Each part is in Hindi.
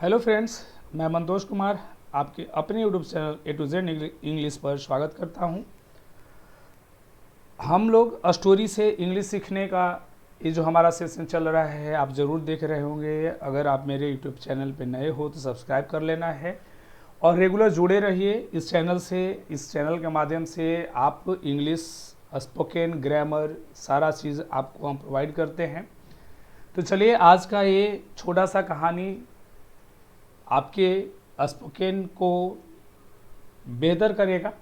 हेलो फ्रेंड्स, मैं मंतोष कुमार आपके अपने YouTube channel A to Z English पर स्वागत करता हूं। हम लोग स्टोरी से इंग्लिश सीखने का ये जो हमारा सेशन चल रहा है आप ज़रूर देख रहे होंगे। अगर आप मेरे यूट्यूब चैनल पर नए हो तो सब्सक्राइब कर लेना है और रेगुलर जुड़े रहिए इस चैनल से। इस चैनल के माध्यम से आप इंग्लिश स्पोकन ग्रामर सारा चीज़ आपको हम प्रोवाइड करते हैं। तो चलिए आज का ये छोटा सा कहानी आपके स्पोकन को बेहतर करेगा।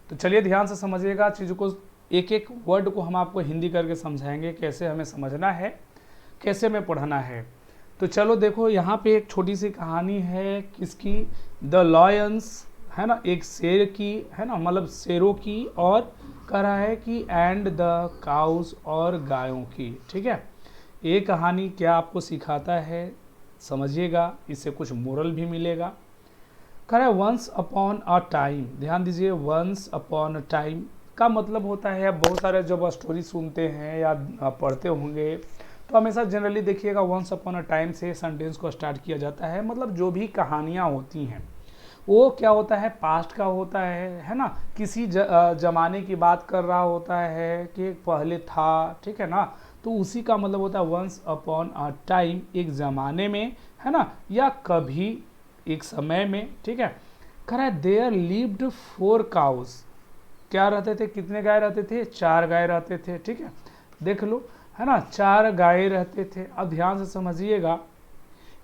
तो चलिए ध्यान से समझिएगा चीज़ों को, एक एक वर्ड को हम आपको हिंदी करके समझाएंगे, कैसे हमें समझना है, कैसे हमें पढ़ना है। तो चलो देखो, यहाँ पे एक छोटी सी कहानी है किसकी, द लॉयंस, है ना, एक शेर की, है ना, मतलब शेरों की, और कह रहा है कि एंड द काउस, और गायों की। ठीक है, ये कहानी क्या आपको सिखाता है समझिएगा, इससे कुछ मोरल भी मिलेगा। कह रहा है वंस अपॉन अ टाइम, ध्यान दीजिए, वंस अपॉन अ टाइम का मतलब होता है, बहुत सारे जब स्टोरी सुनते हैं या पढ़ते होंगे तो हमेशा जनरली देखिएगा वंस अपॉन अ टाइम से सेंटेंस को स्टार्ट किया जाता है। मतलब जो भी कहानियाँ होती हैं वो क्या होता है, पास्ट का होता है ना, किसी जमाने की बात कर रहा होता है कि पहले था, ठीक है ना। तो उसी का मतलब होता है वंस अपॉन अ टाइम, एक ज़माने में, है ना, या कभी एक समय में। ठीक है, कह रहा है देयर लिव्ड 4 काउस, क्या रहते थे, कितने गाय रहते थे, 4 गाय रहते थे। ठीक है, देख लो, है ना, 4 गाय रहते थे। अब ध्यान से समझिएगा,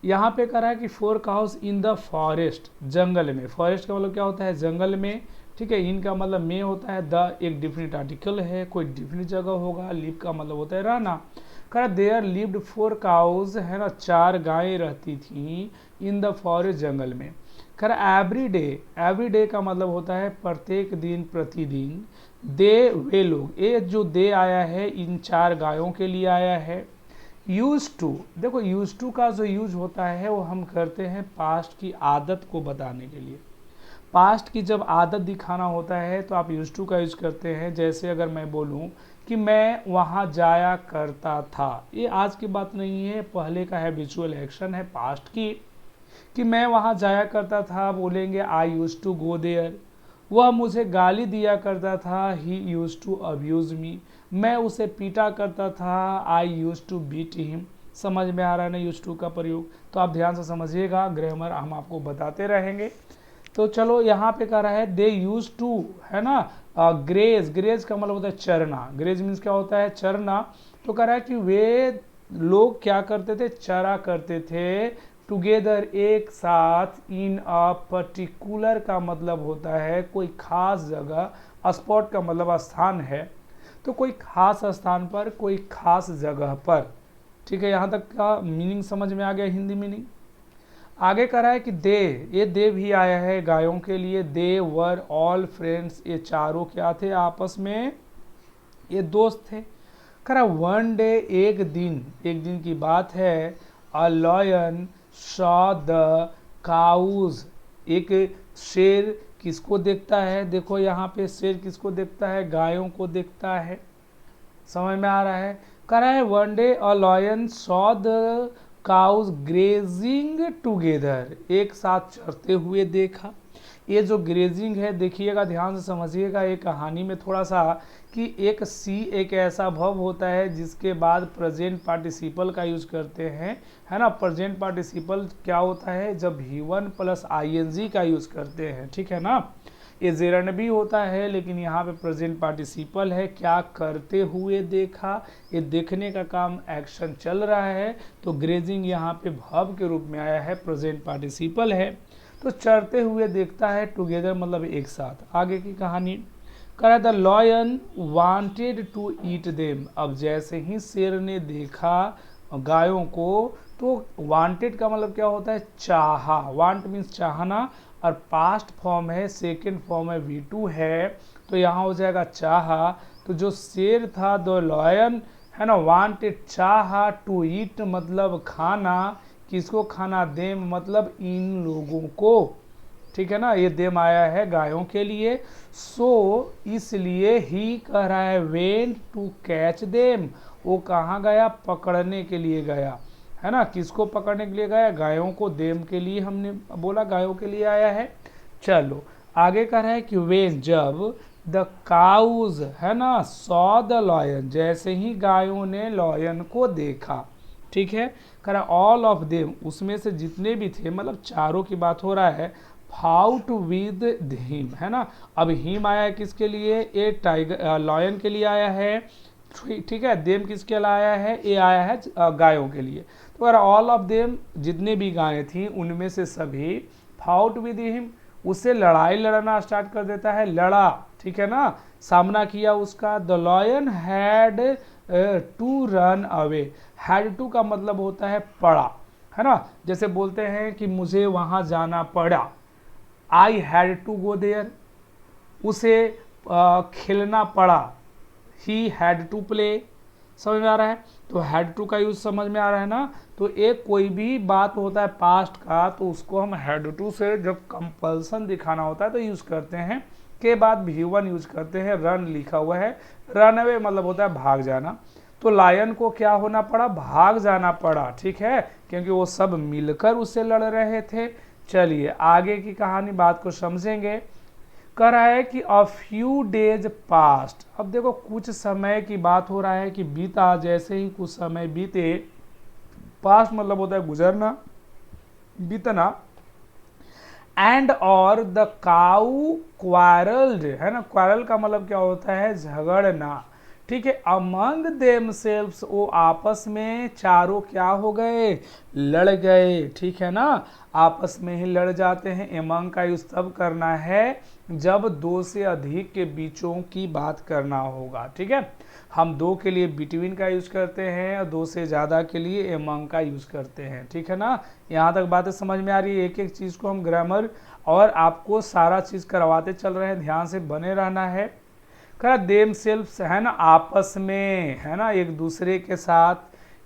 यहाँ पे कह रहा है कि 4 काउस इन द फॉरेस्ट, जंगल में। फॉरेस्ट का मतलब क्या होता है, जंगल में। ठीक है, इनका मतलब में होता है, द एक डिफिनिट आर्टिकल है, कोई डिफिनिट जगह होगा, लिव का मतलब होता है रहना। कह रहा देयर लिव्ड 4 काउस, है ना, 4 गायें रहती थी इन द फॉरेस्ट, जंगल में। कह रहा एवरी डे का मतलब होता है प्रत्येक दिन, प्रतिदिन। दे वे लोग, ये जो दे आया है इन 4 गायों के लिए आया है। यूज टू, देखो यूज टू का जो यूज होता है वो हम करते हैं पास्ट की आदत को बताने के लिए। पास्ट की जब आदत दिखाना होता है तो आप यूज टू का यूज करते हैं। जैसे अगर मैं बोलूं कि मैं वहाँ जाया करता था, ये आज की बात नहीं है, पहले का है, विजुअल एक्शन है पास्ट की, कि मैं वहाँ जाया करता था, बोलेंगे आई यूज टू गो देयर। वह मुझे गाली दिया करता था, ही यूज टू अब्यूज मी। मैं उसे पीटा करता था, आई यूज टू बीट हिम। समझ में आ रहा है ना यूज टू का प्रयोग। तो आप ध्यान से समझिएगा, ग्रामर हम आपको बताते रहेंगे। तो चलो यहाँ पे कह रहा है दे यूज टू, है ना, ग्रेज, ग्रेज का मतलब होता है चरना। ग्रेज मीन्स क्या होता है, चरना। तो कह रहा है कि वे लोग क्या करते थे, चरा करते थे, टुगेदर, एक साथ, इन अ पर्टिकुलर का मतलब होता है कोई खास जगह, स्पॉट का मतलब स्थान है, तो कोई खास स्थान पर, कोई खास जगह पर। ठीक है, यहाँ तक का मीनिंग समझ में आ गया, हिंदी मीनिंग। आगे कह रहा है कि दे, ये दे भी आया है गायों के लिए। दे वर ऑल फ्रेंड्स, ये चारों क्या थे, आपस में ये दोस्त थे। कह रहा वन डे, एक दिन की बात है, a lion saw the cows, एक शेर किसको देखता है, देखो यहाँ पे शेर किसको देखता है, गायों को देखता है। समझ में आ रहा है। कह रहा है one day a lion saw the cows grazing together, एक साथ चरते हुए देखा। ये जो ग्रेजिंग है, देखिएगा ध्यान से समझिएगा, एक कहानी में थोड़ा सा, कि एक सी एक ऐसा वर्ब होता है जिसके बाद प्रेजेंट पार्टिसिपल का यूज करते हैं, है ना। प्रेजेंट पार्टिसिपल क्या होता है, जब V1 प्लस ING का यूज करते हैं, ठीक है ना। ये जेरन भी होता है, लेकिन यहाँ पे प्रेजेंट पार्टिसिपल है, क्या करते हुए देखा, ये देखने का काम एक्शन चल रहा है, तो ग्रेजिंग यहाँ पे वर्ब के रूप में आया है, प्रेजेंट पार्टिसिपल है। तो चरते हुए देखता है, टुगेदर मतलब एक साथ। आगे की कहानी कह रहा the lion wanted to eat them, अब जैसे ही शेर ने देखा गायों को, तो वांटेड का मतलब क्या होता है, चाहा। वांट मीन्स चाहना, और पास्ट फॉर्म है, सेकंड फॉर्म है, V2 है, तो यहाँ हो जाएगा चाहा। तो जो शेर था, द लॉयन, है ना, वांटेड, चाहा, टू ईट मतलब खाना, किसको खाना, देम मतलब इन लोगों को। ठीक है ना, ये देम आया है गायों के लिए। सो इसलिए ही कह रहा है वेंट टू कैच देम, वो कहाँ गया, पकड़ने के लिए गया, है ना, किसको पकड़ने के लिए गया, गायों को, देम के लिए हमने बोला गायों के लिए आया है। चलो आगे कह रहा है कि वेन, जब द काउज, है ना, सॉ द लॉयन, जैसे ही गायों ने लॉयन को देखा, ठीक है, कह रहा ऑल ऑफ देम, उसमें से जितने भी थे, मतलब चारों की बात हो रहा है, फाउट विद हिम, है ना। अब हिम आया है किसके लिए, ए टाइगर लॉयन के लिए आया है, ठीक है, देम किसके लिए आया है, ए आया है गायों के लिए। तो अगर ऑल ऑफ देम, जितने भी गायें थी उनमें से सभी, फाउट विद हिम, उससे लड़ाई लड़ना स्टार्ट कर देता है, लड़ा, ठीक है ना, सामना किया उसका। The lion had to run away, had to का मतलब होता है पड़ा, है ना, जैसे बोलते हैं कि मुझे वहां जाना पड़ा, I had to go there, उसे खेलना पड़ा, ही हैड टू प्ले, समझ में आ रहा है। तो हैड टू का यूज समझ में आ रहा है ना। तो एक कोई भी बात होता है पास्ट का, तो उसको हम हैड टू से जब कंपल्सन दिखाना होता है तो यूज करते हैं, के बाद V1 यूज करते हैं, रन लिखा हुआ है, रन अवे मतलब होता है भाग जाना। तो लायन को क्या होना पड़ा, भाग जाना पड़ा, ठीक है, क्योंकि वो सब मिलकर उससे लड़ रहे थे। चलिए आगे की कहानी, बात को समझेंगे। कह रहा है कि अ फ्यू डेज पास्ट, अब देखो कुछ समय की बात हो रहा है कि बीता, जैसे ही कुछ समय बीते, पास्ट मतलब होता है गुजरना, बीतना। एंड और द काऊ क्वारल्ड, है ना, क्वारल का मतलब क्या होता है, झगड़ना, ठीक है। अमंग देमसेल्व्स, वो आपस में चारों क्या हो गए, लड़ गए, ठीक है ना, आपस में ही लड़ जाते हैं। एमंग का यूज तब करना है जब दो से अधिक के बीचों की बात करना होगा, ठीक है। हम दो के लिए बिटवीन का यूज करते हैं और दो से ज़्यादा के लिए एमंग का यूज करते हैं, ठीक है ना। यहाँ तक बातें समझ में आ रही है। एक एक चीज़ को हम ग्रामर और आपको सारा चीज़ करवाते चल रहे हैं, ध्यान से बने रहना है। कह देम सेल्फ्स, है ना, आपस में, है ना, एक दूसरे के साथ,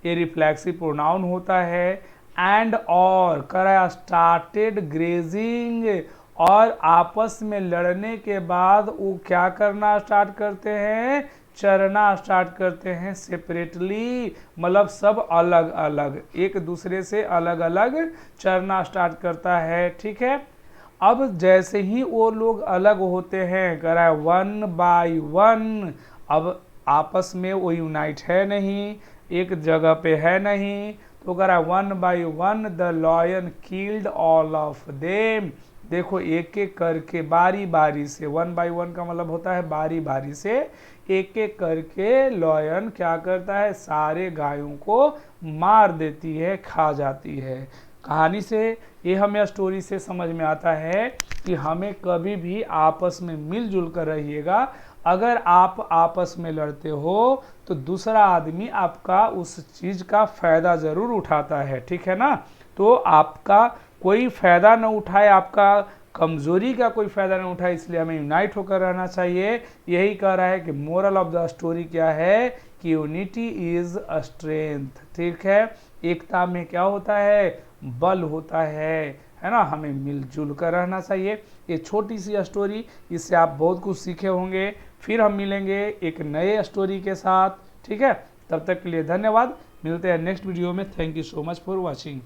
ये रिफ्लेक्सिव प्रोनाउन होता है। एंड और कह स्टार्टेड ग्रेजिंग, और आपस में लड़ने के बाद वो क्या करना स्टार्ट करते हैं, चरना स्टार्ट करते हैं, सेपरेटली, मतलब सब अलग अलग, एक दूसरे से अलग अलग चरना स्टार्ट करता है, ठीक है। अब जैसे ही वो लोग अलग होते हैं, कह रहा है वन बाय वन, अब आपस में वो यूनाइट है नहीं, एक जगह पे है नहीं, तो कह रहा है one by one the lion killed all of them, देखो एक एक करके बारी बारी से, वन बाय वन का मतलब होता है बारी बारी से, एक एक करके लॉयन क्या करता है, सारे गायों को मार देती है, खा जाती है। कहानी से ये हमें स्टोरी से समझ में आता है कि हमें कभी भी आपस में मिलजुल कर रहिएगा। अगर आप आपस में लड़ते हो तो दूसरा आदमी आपका उस चीज़ का फ़ायदा ज़रूर उठाता है, ठीक है ना। तो आपका कोई फ़ायदा न उठाए, आपका कमज़ोरी का कोई फ़ायदा न उठाए, इसलिए हमें यूनाइट होकर रहना चाहिए। यही कह रहा है कि मोरल ऑफ द स्टोरी क्या है कि यूनिटी इज़ अ स्ट्रेंथ, ठीक है। एकता में क्या होता है, बल होता है ना। हमें मिलजुल कर रहना चाहिए। ये छोटी सी स्टोरी, इससे आप बहुत कुछ सीखे होंगे। फिर हम मिलेंगे एक नए स्टोरी के साथ, ठीक है। तब तक के लिए धन्यवाद, मिलते हैं नेक्स्ट वीडियो में। Thank you so much for watching.